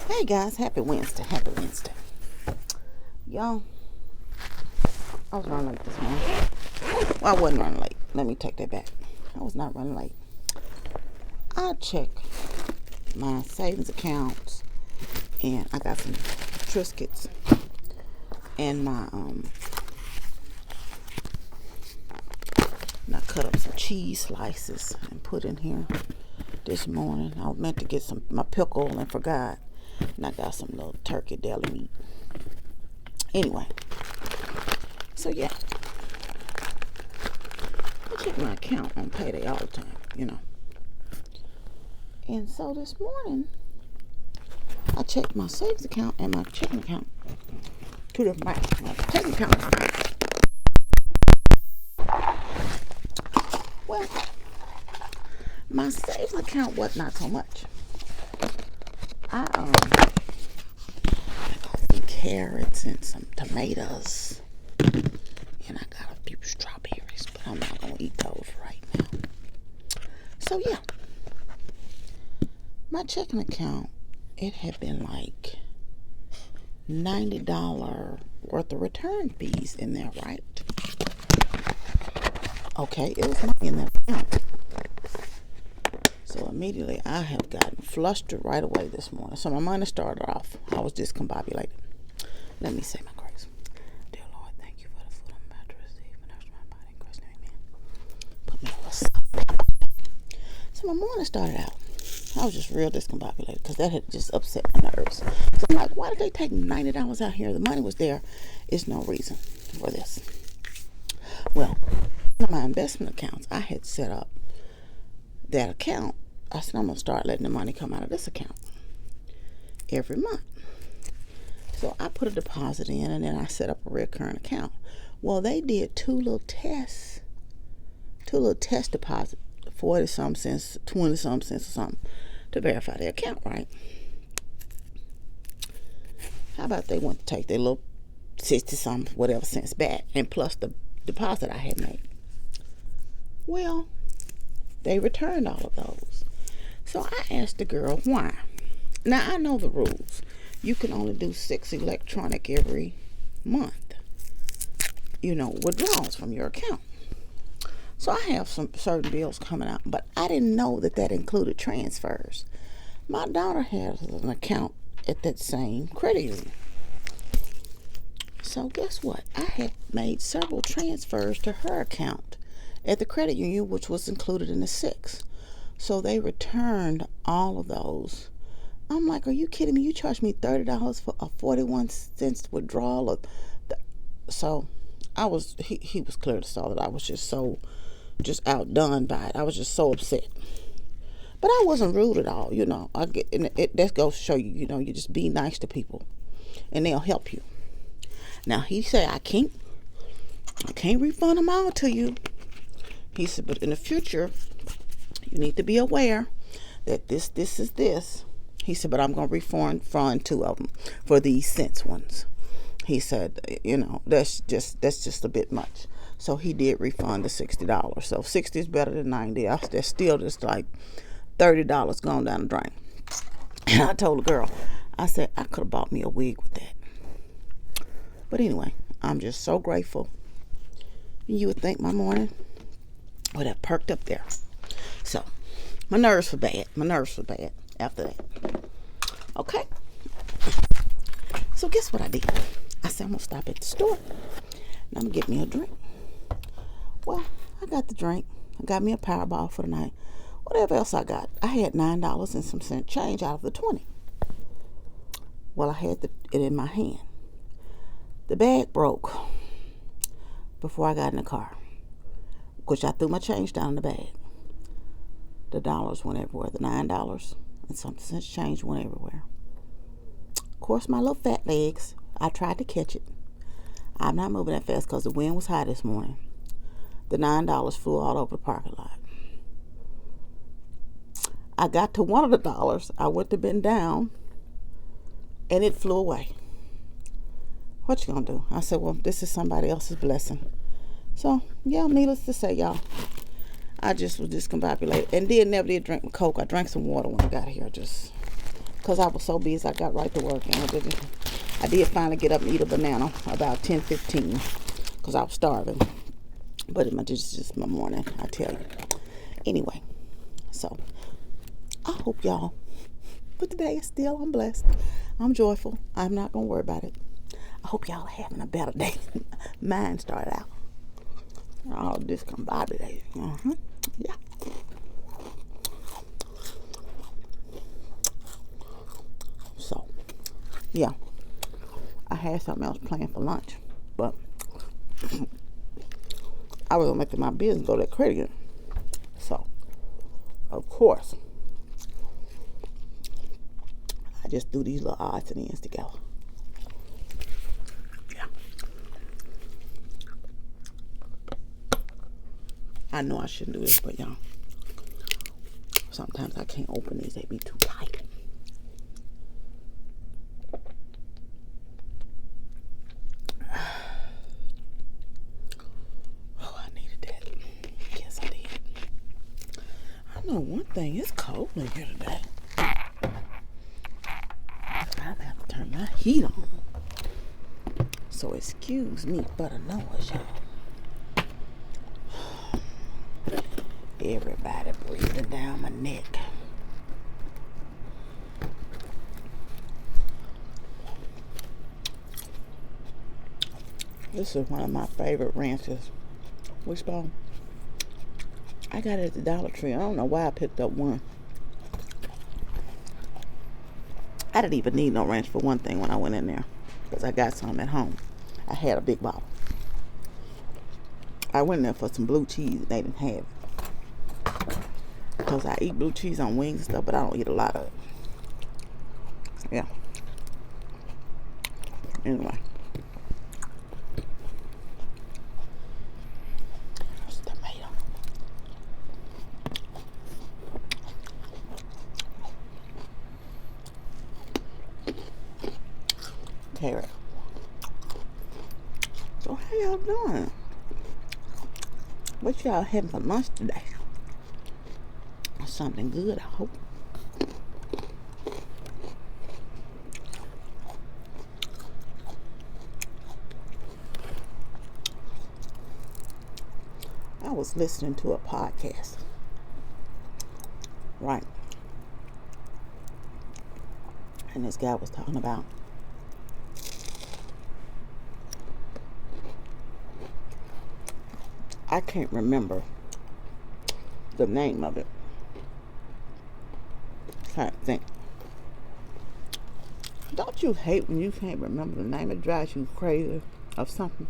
Hey guys, happy Wednesday, happy Wednesday. Y'all, I was running late this morning. Well, I wasn't running late. Let me take that back. I was not running late. I checked my savings accounts and I got some Triscuits and and I cut up some cheese slices and put in here this morning. I meant to get my pickle and forgot. And I got some little turkey deli meat. Anyway, so yeah, I check my account on payday all the time, And so this morning, I checked my savings account and my checking account. Two different banks. My checking account is fine. Well, my savings account was not so much. I got some carrots and some tomatoes, and I got a few strawberries, but I'm not gonna eat those right now. So yeah, my checking account, it had been like $90 worth of return fees in there, right? Okay, it was money in that account. So immediately I have gotten flustered right away this morning. So my money started off. I was discombobulated. Let me say my grace. Dear Lord, thank you for the food I'm about to receive. And nourish my body in Christ's name, amen. Put me on. So my morning started out. I was just real discombobulated because that had just upset my nerves. So I'm like, why did they take $90 out here? The money was there. It's no reason for this. Well, one of my investment accounts, I had set up that account. I said, I'm going to start letting the money come out of this account every month. So I put a deposit in and then I set up a recurring account. Well, they did two little test deposits, 40-some cents, 20-some cents or something, to verify the account, right? How about they want to take their little 60-some whatever cents back and plus the deposit I had made? Well, they returned all of those. So I asked the girl why. Now I know the rules. You can only do 6 electronic every month, withdrawals from your account. So I have some certain bills coming out, but I didn't know that included transfers. My daughter has an account at that same credit union. So guess what? I had made several transfers to her account at the credit union, which was included in the 6. So they returned all of those. I'm like, are you kidding me? You charged me $30 for a 41 cents withdrawal. So he was clear to saw that I was just outdone by it. I was just so upset. But I wasn't rude at all, that goes to show you, you just be nice to people and they'll help you. Now he said, I can't refund them all to you. He said, but in the future, you need to be aware that this is this. He said, but I'm going to refund 2 of them for these cents ones. He said, that's just a bit much. So he did refund the $60. So 60 is better than 90. That's still just like $30 gone down the drain. And I told the girl, I said, I could have bought me a wig with that. But anyway, I'm just so grateful. You would think my morning would have perked up there. So my nerves were bad. After that. Okay. So guess what I did? I said, I'm going to stop at the store and I'm going to get me a drink. Well, I got the drink. I got me a Powerball for the night. Whatever else I got. I had $9 and some cent change out of the 20. Well, I had it in my hand. The bag broke before I got in the car, which I threw my change down in the bag. The dollars went everywhere. The $9 and some cents change went everywhere. Of course, my little fat legs, I tried to catch it. I'm not moving that fast because the wind was high this morning. The $9 flew all over the parking lot. I got to one of the dollars. I went to bend down, and it flew away. What you gonna do? I said, well, this is somebody else's blessing. So, yeah, needless to say, y'all, I just was discombobulated. And never did drink my Coke. I drank some water when I got here. Just because I was so busy. I got right to work, and I did finally get up and eat a banana about 10:15 because I was starving. But it's just my morning, I tell you. Anyway, so I hope y'all, but today is still, I'm blessed. I'm joyful. I'm not going to worry about it. I hope y'all are having a better day. Mine started out all discombobulated. Yeah. So, yeah. I had something else planned for lunch, but I was going to make it my business go to that credit union. So, of course, I just threw these little odds and ends together. Yeah. I know I shouldn't do this, but y'all, sometimes I can't open these. They be too tight. Oh, I needed that. Yes, I did. I know one thing. It's cold in here today. I'm gonna have to turn my heat on. So excuse me for the noise, y'all. Everybody breathing down my neck. This is one of my favorite ranches. Wishbone. I got it at the Dollar Tree. I don't know why I picked up one. I didn't even need no ranch for one thing when I went in there, because I got some at home. I had a big bottle. I went in there for some blue cheese. They didn't have it. Because I eat blue cheese on wings and stuff, but I don't eat a lot of it. Yeah. Anyway. There's tomato. Carrot. So how y'all doing? What y'all having for lunch today? Something good, I hope. I was listening to a podcast, right? And this guy was talking about I can't remember the name of it. Can't think. Don't you hate when you can't remember the name? It drives you crazy of something.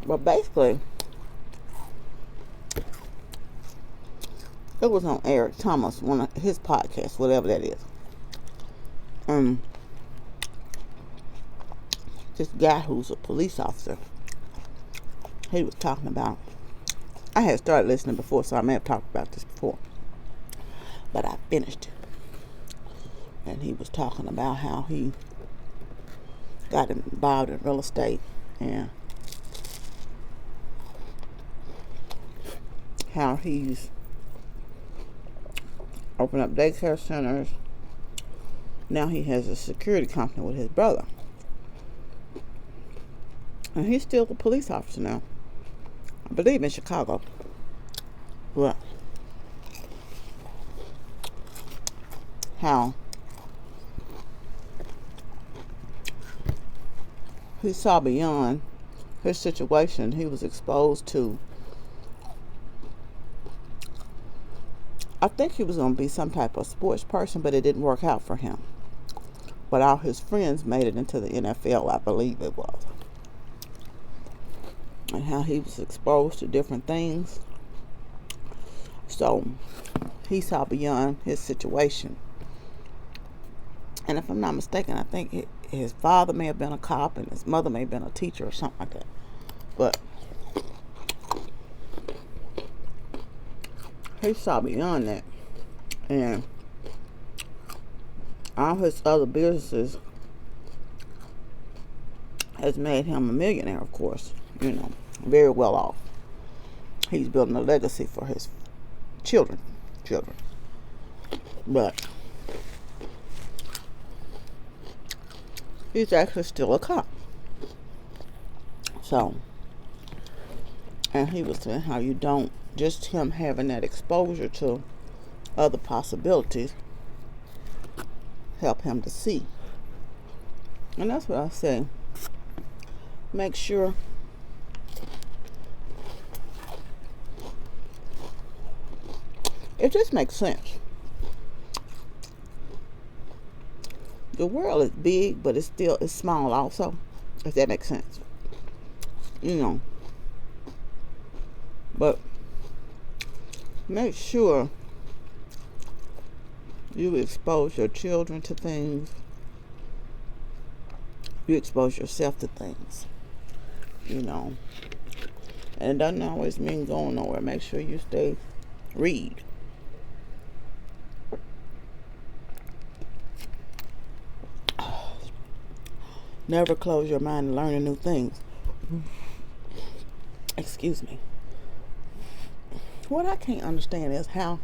But basically, it was on Eric Thomas, one of his podcasts, whatever that is. This guy who's a police officer, he was talking about, I had started listening before, so I may have talked about this before, but I finished it. And he was talking about how he got involved in real estate and how he's opened up daycare centers. Now he has a security company with his brother. And he's still a police officer now. I believe in Chicago. But how he saw beyond his situation. He was exposed to, I think he was going to be some type of sports person, but it didn't work out for him. But all his friends made it into the NFL, I believe it was. And how he was exposed to different things. So he saw beyond his situation. And if I'm not mistaken, I think his father may have been a cop and his mother may have been a teacher or something like that. But he saw beyond that. And all his other businesses has made him a millionaire, of course, you know. very well off. He's building a legacy for his children. But he's actually still a cop. So, and he was saying how you don't, just him having that exposure to other possibilities help him to see. And that's what I say. Make sure it just makes sense. The world is big, but it's small also, if that makes sense. You know. But make sure you expose your children to things. You expose yourself to things. You know. And it doesn't always mean going nowhere. Make sure you read. Never close your mind to learning new things. Excuse me. What I can't understand is how,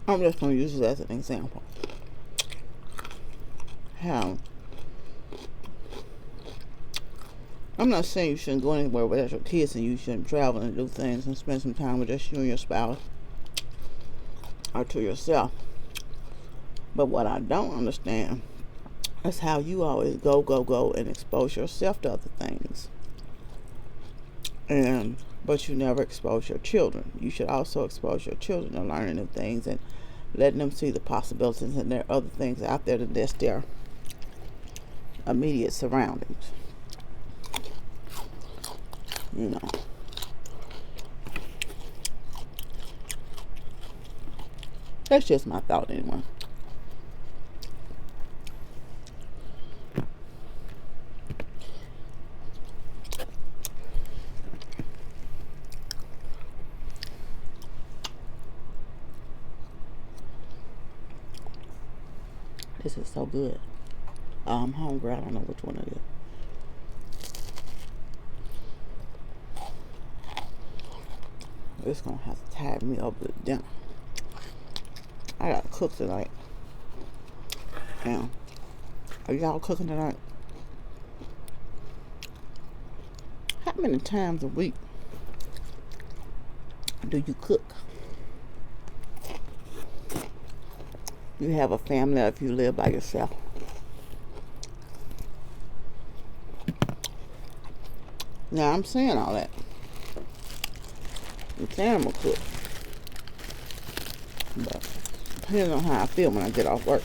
I'm just going to use this as an example, how, I'm not saying you shouldn't go anywhere without your kids and you shouldn't travel and do things and spend some time with just you and your spouse or to yourself. But what I don't understand is how you always go and expose yourself to other things. But you never expose your children. You should also expose your children to learning new things and letting them see the possibilities, and there are other things out there than just their immediate surroundings. You know. That's just my thought anyway. This is so good. I'm hungry. I don't know which one it is. It's gonna have to tide me over to dinner. I gotta cook tonight. Now, are y'all cooking tonight? How many times a week do you cook? You have a family, or if you live by yourself. Now, I'm saying all that. I'm saying I'm a cook. But depends on how I feel when I get off work.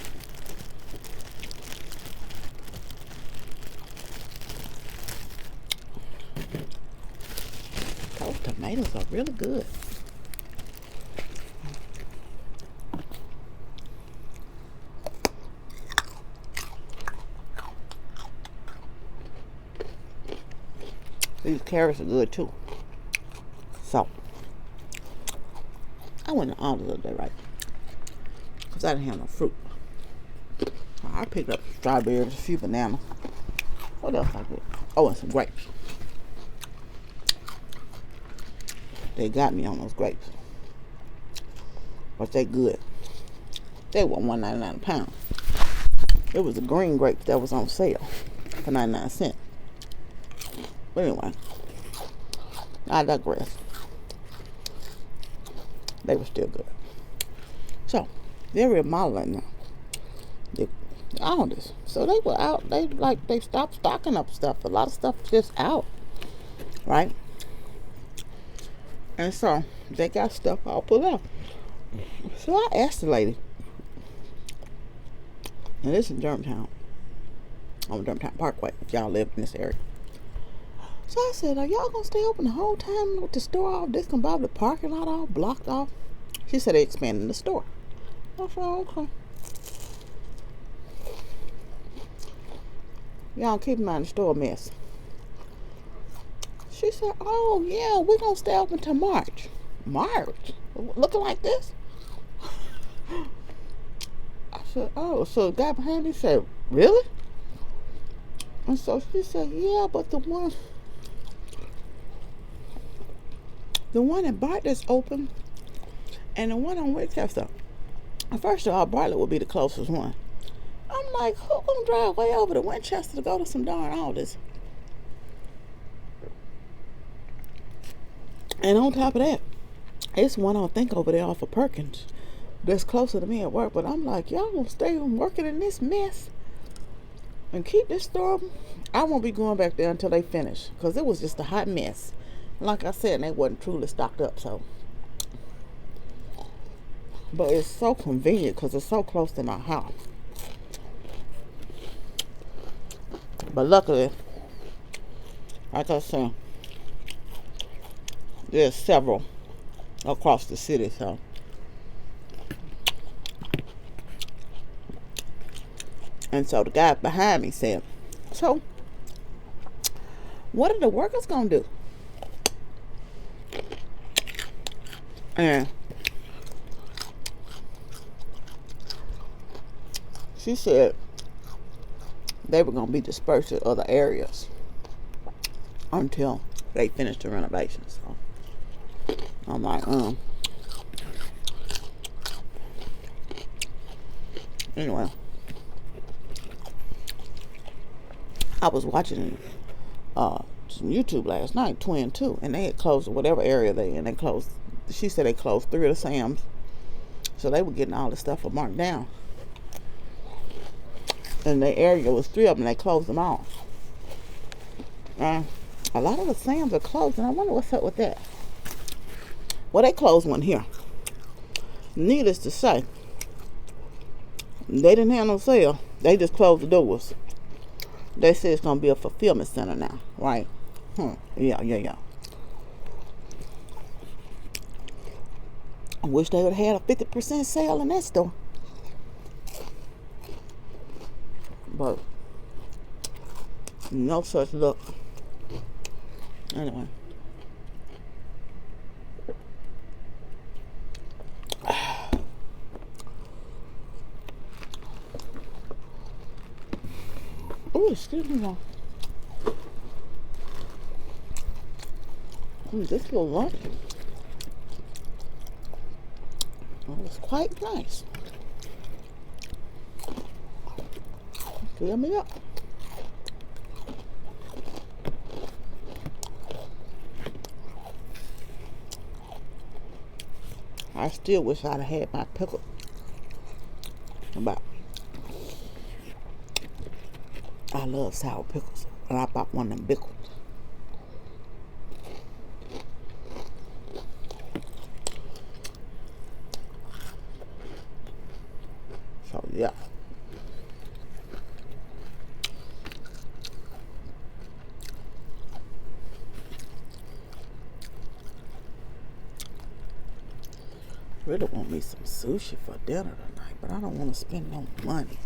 Those tomatoes are really good. These carrots are good too. So, I went to Aldi the other day, right? Because I didn't have no fruit. I picked up strawberries, a few bananas. What else I did? Oh, and some grapes. They got me on those grapes. But they good. They were $1.99 a pound. It was a green grape that was on sale for 99 cents. But anyway, I digress. They were still good. So, they're remodeling now. All this. So they were out. They stopped stocking up stuff. A lot of stuff just out. Right? And so, they got stuff all put out. So I asked the lady. And this is in Germantown. On Germantown Parkway, if y'all live in this area. So I said, are y'all gonna stay open the whole time with the store all discombobulated, the parking lot all blocked off? She said they expanding the store. I said, okay. Y'all keep in mind the store a mess. She said, oh yeah, we're gonna stay open till March. March? Looking like this? I said, oh, so the guy behind me said, really? And so she said, yeah, but the one The one in Bartlett's open, and the one on Winchester. First of all, Bartlett would be the closest one. I'm like, who gonna drive way over to Winchester to go to some darn Aldis? And on top of that, it's one I think over there off of Perkins that's closer to me at work. But I'm like, y'all gonna stay working in this mess and keep this store open? I won't be going back there until they finish, because it was just a hot mess. Like I said, they wasn't truly stocked up. So, but it's so convenient because it's so close to my house. But luckily, like I said, there's several across the city. So, and so the guy behind me said, so what are the workers gonna do? And she said they were gonna be dispersed to other areas until they finished the renovations. So I'm like, anyway, I was watching some YouTube last night, Twin 2, and they had closed whatever area they in. They closed. She said they closed 3 of the Sam's, so they were getting all the stuff marked down. And the area was 3 of them. They closed them all. A lot of the Sam's are closed, and I wonder what's up with that. Well, they closed one here. Needless to say, they didn't have no sale. They just closed the doors. They said it's gonna be a fulfillment center now, right? Yeah. I wish they would have had a 50% sale in that store. But no such luck. Anyway. Oh, excuse me now. This little lunch. Well, it's quite nice. Fill me up. I still wish I'd have had my pickle. But I love sour pickles, and I bought one of them pickles. So yeah. Really want me some sushi for dinner tonight, but I don't want to spend no money.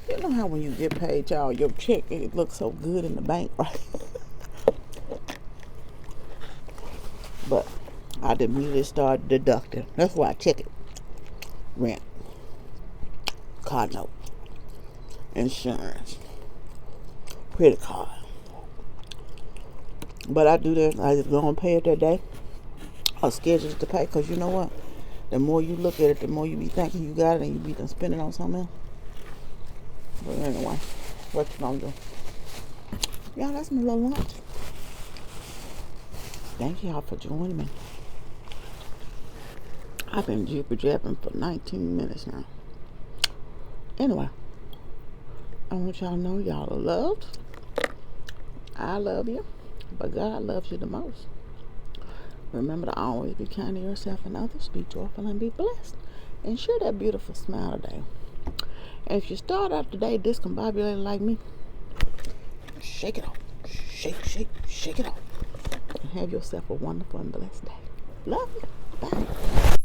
You know how when you get paid, y'all, your check, it looks so good in the bank, right? But I immediately started deducting. That's why I check it. Rent, car note, insurance, credit card. But I do that. I just go and pay it that day. I schedule it to pay, because you know what? The more you look at it, the more you be thinking you got it, and you be done spending on something else. But anyway, what you gonna do? Yeah, that's my little lunch. Thank y'all for joining me. I've been jibber-jabbing for 19 minutes now. Anyway, I want y'all to know y'all are loved. I love you, but God loves you the most. Remember to always be kind to yourself and others. Be joyful and be blessed. And share that beautiful smile today. And if you start out today discombobulated like me, shake it off. Shake it off. And have yourself a wonderful and blessed day. Love you. Bye.